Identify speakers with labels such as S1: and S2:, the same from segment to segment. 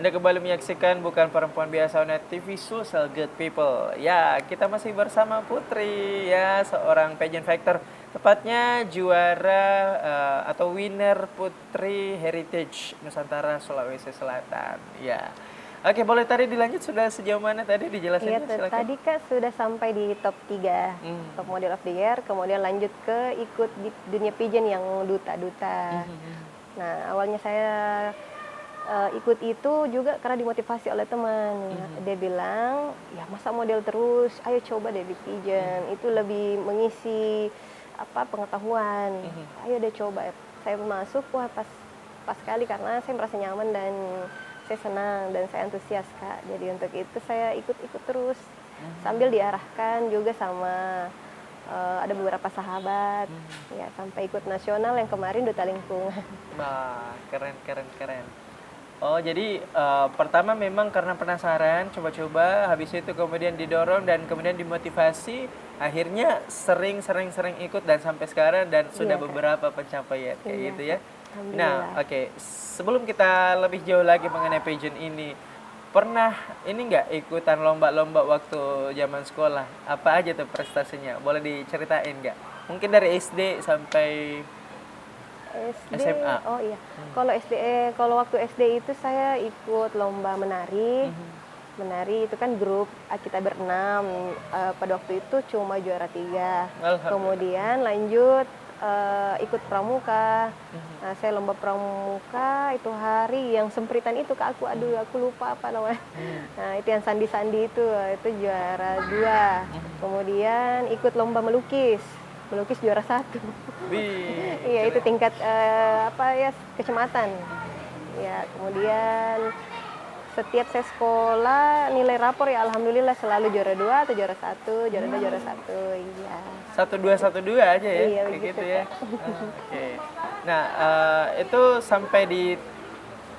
S1: Anda kembali menyaksikan Bukan Perempuan Biasa on TV Social Good People. Ya, kita masih bersama Putri ya, seorang pageant fighter. Tepatnya juara atau winner Putri Heritage Nusantara Sulawesi Selatan. Ya. Oke, boleh tadi dilanjut sudah sejauh mana tadi
S2: Iya,
S1: dijelasinnya silakan.
S2: tadi Kak sudah sampai di top 3, top model of the year, kemudian lanjut ke ikut di dunia pageant yang duta-duta. Nah, awalnya saya ikut itu juga karena dimotivasi oleh teman. Ya. Dia bilang, ya masa model terus, ayo coba deh di pageant, itu lebih mengisi pengetahuan. Ayo deh coba. Saya masuk, wah pas sekali karena saya merasa nyaman dan saya senang dan saya antusias Kak. Jadi untuk itu saya ikut-ikut terus sambil diarahkan juga sama ada beberapa sahabat ya sampai ikut nasional yang kemarin duta lingkungan.
S1: Wah, keren. Oh, jadi pertama memang karena penasaran, coba-coba, habis itu kemudian didorong dan kemudian dimotivasi, akhirnya sering ikut dan sampai sekarang dan sudah
S2: Iya, Kak.
S1: beberapa pencapaian kayak
S2: Iya,
S1: gitu ya.
S2: Kak. Alhamdulillah.
S1: Nah, oke. Sebelum kita lebih jauh lagi mengenai pageant ini, pernah ini nggak ikutan lomba-lomba waktu zaman sekolah? Apa aja tuh prestasinya? Boleh diceritain nggak? Mungkin dari SD sampai
S2: SD,
S1: SMA.
S2: oh iya. Kalau waktu SD itu saya ikut lomba menari. Menari itu kan grup kita berenam. Pada waktu itu cuma juara 3.
S1: Alhamdulillah.
S2: Kemudian lanjut ikut pramuka. Nah, saya lomba pramuka itu hari yang sempritan itu Kak, aku lupa apa namanya. Nah, itu yang sandi-sandi itu juara 2. Kemudian ikut lomba melukis juara 1.
S1: Wih,
S2: Iya, itu
S1: keren.
S2: tingkat kecamatan. Ya, kemudian setiap saya sekolah nilai rapor ya alhamdulillah selalu juara 2 atau juara 1, juara 2, juara 1. Iya.
S1: 1212 aja ya,
S2: Iya,
S1: kayak
S2: begitu,
S1: gitu ya.
S2: Kak.
S1: Oke. Nah, itu sampai di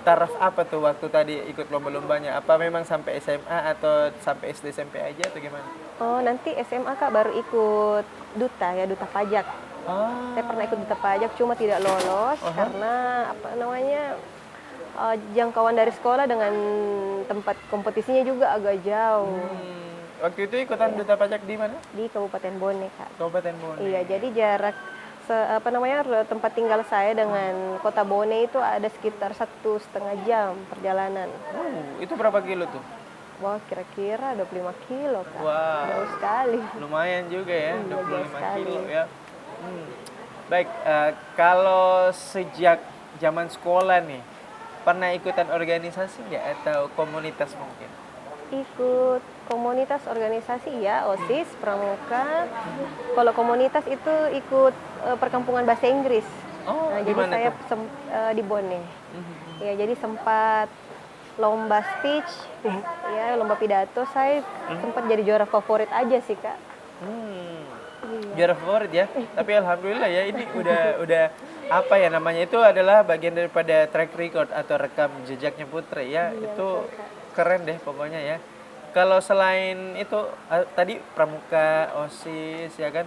S1: taraf apa tuh waktu tadi ikut lomba-lombanya? Apa memang sampai SMA atau sampai SD SMP aja atau gimana?
S2: Oh, nanti SMA Kak baru ikut duta pajak. Saya pernah ikut duta pajak cuma tidak lolos karena jangkauan dari sekolah dengan tempat kompetisinya juga agak jauh.
S1: Waktu itu ikutan duta pajak di mana?
S2: Di Kabupaten Bone Kak.
S1: Kabupaten Bone.
S2: Iya, jadi jarak tempat tinggal saya dengan kota Bone itu ada sekitar 1,5 jam perjalanan.
S1: Itu berapa kilo tuh?
S2: Wah, kira-kira 25 kilo Kak.
S1: Wah,
S2: Jauh sekali.
S1: lumayan juga ya,
S2: Iya, jauh
S1: 25 kilo
S2: sekali.
S1: ya. Baik, kalau sejak zaman sekolah nih, pernah ikutan organisasi nggak atau komunitas mungkin?
S2: Ikut komunitas organisasi ya, OSIS, Pramuka. Kalau komunitas itu ikut perkampungan bahasa Inggris.
S1: Oh,
S2: Nah,
S1: di
S2: jadi
S1: mana
S2: saya
S1: tuh?
S2: di Bone. Ya, jadi sempat lomba speech, ya lomba pidato. Saya sempat jadi juara favorit aja sih Kak.
S1: Juara favorit ya. Tapi alhamdulillah ya ini udah apa ya namanya itu adalah bagian daripada track record atau rekam jejaknya Putri ya.
S2: Iya,
S1: Itu
S2: betul, Kak.
S1: keren deh pokoknya ya. Kalau selain itu tadi pramuka, OSIS ya kan,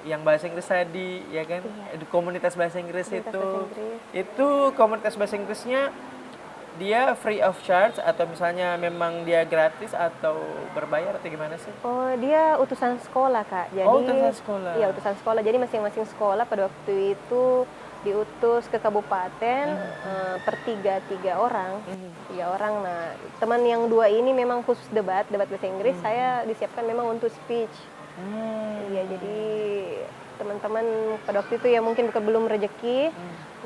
S1: yang bahasa Inggris tadi ya kan, komunitas bahasa Inggris
S2: Komunitas
S1: itu,
S2: bahasa Inggris.
S1: itu komunitas bahasa Inggrisnya dia free of charge atau misalnya memang dia gratis atau berbayar atau gimana sih?
S2: Oh, dia utusan sekolah, Kak. Jadi,
S1: Oh, utusan sekolah.
S2: Iya, utusan sekolah. Jadi masing-masing sekolah pada waktu itu diutus ke kabupaten per tiga orang. 3 orang. Nah, teman yang 2 ini memang khusus debat bahasa Inggris. Saya disiapkan memang untuk speech. Iya, jadi teman-teman pada waktu itu ya mungkin belum rezeki.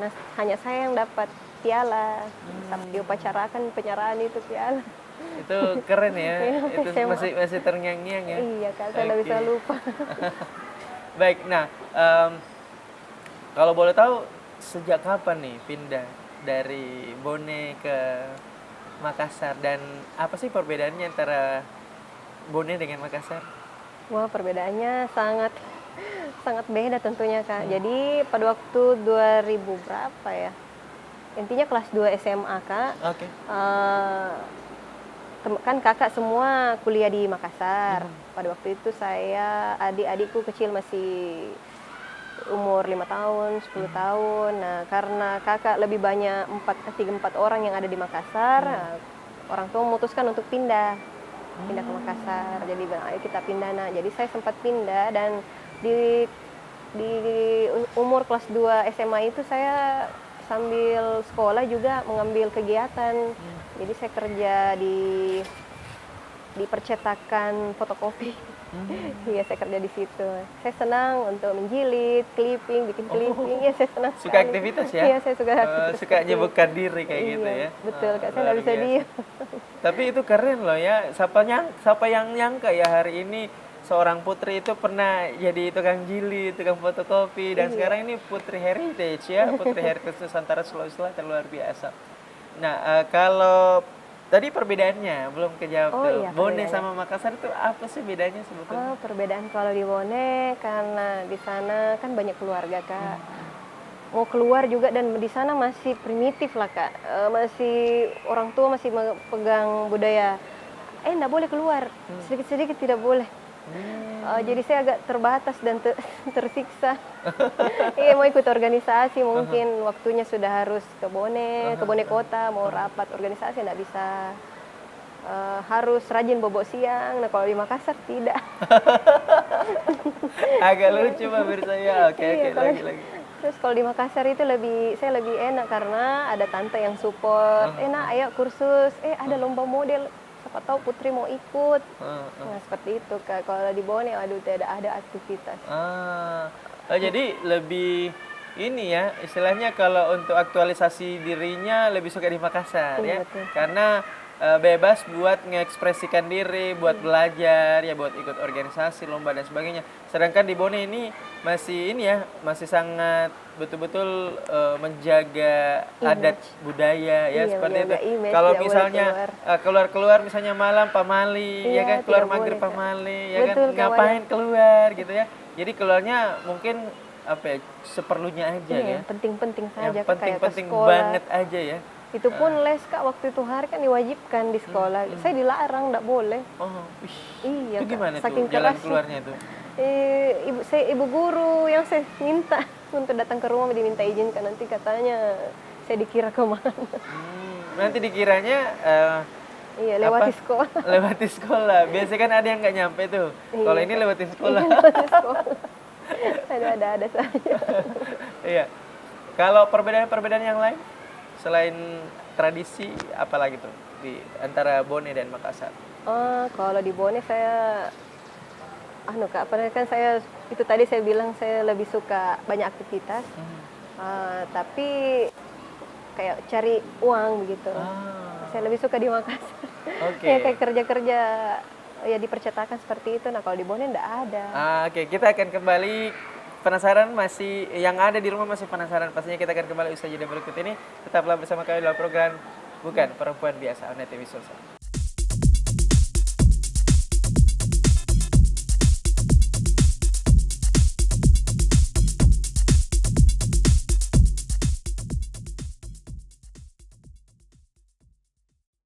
S2: Nah, hanya saya yang dapat piala. Sampai diupacarakan penyerahan itu piala.
S1: Itu keren ya.
S2: Iya,
S1: Itu
S2: SMA.
S1: masih terngiang-ngiang ya.
S2: Iya Kak, saya nggak bisa
S1: Oke.
S2: lupa.
S1: Baik, nah kalau boleh tahu sejak kapan nih pindah dari Bone ke Makassar dan apa sih perbedaannya antara Bone dengan Makassar?
S2: Wah, perbedaannya sangat sangat beda tentunya Kak. Jadi pada waktu 2000 berapa ya? Intinya kelas 2 SMA Kak.
S1: Oke.
S2: Kan kakak semua kuliah di Makassar. Pada waktu itu saya adik-adikku kecil masih umur 5 tahun, 10 tahun. Nah, karena kakak lebih banyak 3-4 orang yang ada di Makassar, orang tua memutuskan untuk pindah ke Makassar. Jadi bilang, ayo kita pindah. Nah, jadi saya sempat pindah dan di di umur kelas 2 SMA itu saya sambil sekolah juga mengambil kegiatan. Jadi saya kerja di percetakan fotokopi. Iya, saya kerja di situ. Saya senang untuk menjilid, clipping, bikin clipping. Iya, saya senang
S1: Suka
S2: sekali.
S1: aktivitas ya?
S2: Iya, saya suka aktivitas.
S1: Suka nyebutkan diri kayak gitu
S2: Iya,
S1: ya?
S2: betul, Kak. Saya
S1: Luar
S2: nggak bisa
S1: biasa.
S2: diam.
S1: Tapi itu keren loh ya. Siapa yang nyangka ya hari ini seorang putri itu pernah jadi tukang jilid, tukang fotokopi, dan
S2: Iya.
S1: sekarang ini putri heritage ya, putri heritage Nusantara Sulawesi Selatan, luar biasa. Nah, kalau tadi perbedaannya belum kejawab
S2: Oh
S1: tuh.
S2: iya,
S1: Bone
S2: perbedaannya.
S1: sama Makassar itu apa sih bedanya sebetulnya?
S2: Perbedaan kalau di Bone karena di sana kan banyak keluarga, Kak. Mau keluar juga dan di sana masih primitif lah, Kak. Masih orang tua masih pegang budaya. Nggak boleh keluar, sedikit-sedikit tidak boleh. Jadi saya agak terbatas dan tersiksa. Iya, mau ikut organisasi mungkin waktunya sudah harus ke Bone Kota, mau rapat organisasi nggak bisa. Harus rajin bobo siang. Nah, kalau di Makassar tidak.
S1: Agak lucu pemirsa ya. Oke,
S2: Iya, kalau
S1: lagi.
S2: terus kalau di Makassar itu saya lebih enak karena ada tante yang support. Nak, ayo kursus. Ada lomba model. Siapa tahu Putri mau ikut. Nah, seperti itu, Kak. Kalau di Bone, aduh, tidak ada aktivitas.
S1: Jadi lebih ini ya, istilahnya kalau untuk aktualisasi dirinya lebih suka di Makassar
S2: Iya,
S1: ya.
S2: betul.
S1: Karena bebas buat mengekspresikan diri, buat belajar ya, buat ikut organisasi, lomba dan sebagainya. Sedangkan di Bone ini masih ini ya, masih sangat betul-betul menjaga adat budaya ya,
S2: Iya,
S1: seperti itu.
S2: menjaga image,
S1: Kalau
S2: tidak boleh
S1: misalnya keluar-keluar misalnya malam pamali ya
S2: Iya,
S1: kan, keluar
S2: tidak
S1: maghrib
S2: boleh, Kak.
S1: pamali ya kan,
S2: Betul, Kak,
S1: ngapain keluar gitu ya. Jadi keluarnya mungkin apa ya, seperlunya aja
S2: Iya,
S1: ya.
S2: penting-penting
S1: Yang
S2: saja, Kak, kayak ke
S1: penting-penting
S2: sekolah.
S1: banget aja ya.
S2: Itu pun les, Kak, waktu itu hari kan diwajibkan di sekolah. Saya dilarang, nggak boleh.
S1: Oh, wih.
S2: Iya,
S1: Itu
S2: Kak,
S1: gimana
S2: saking
S1: tuh jalan
S2: kerasnya.
S1: keluarnya tuh?
S2: Ibu guru yang saya minta untuk datang ke rumah diminta izin, kan nanti katanya saya dikira kemana.
S1: Nanti dikiranya
S2: Iya, lewati
S1: apa?
S2: sekolah.
S1: Lewati sekolah. Biasanya kan ada yang nggak nyampe tuh.
S2: Iya,
S1: Kalau ini lewatin sekolah.
S2: Lewati sekolah. Ada saja.
S1: Iya. Kalau perbedaan-perbedaan yang lain selain tradisi, apalagi tuh di antara Bone dan Makassar?
S2: Kalau di Bone saya Kak, padahal kan saya itu tadi saya bilang saya lebih suka banyak aktivitas. Tapi kayak cari uang begitu. Saya lebih suka di Makassar.
S1: Oke.
S2: Ya, kayak kerja-kerja ya di percetakan seperti itu. Nah, kalau di Bone enggak ada.
S1: Oke, kita akan kembali. Penasaran masih, yang ada di rumah masih penasaran, pastinya kita akan kembali usai jeda berikut ini. Tetaplah bersama kami dalam program Bukan Perempuan Biasa on TV Sulsel.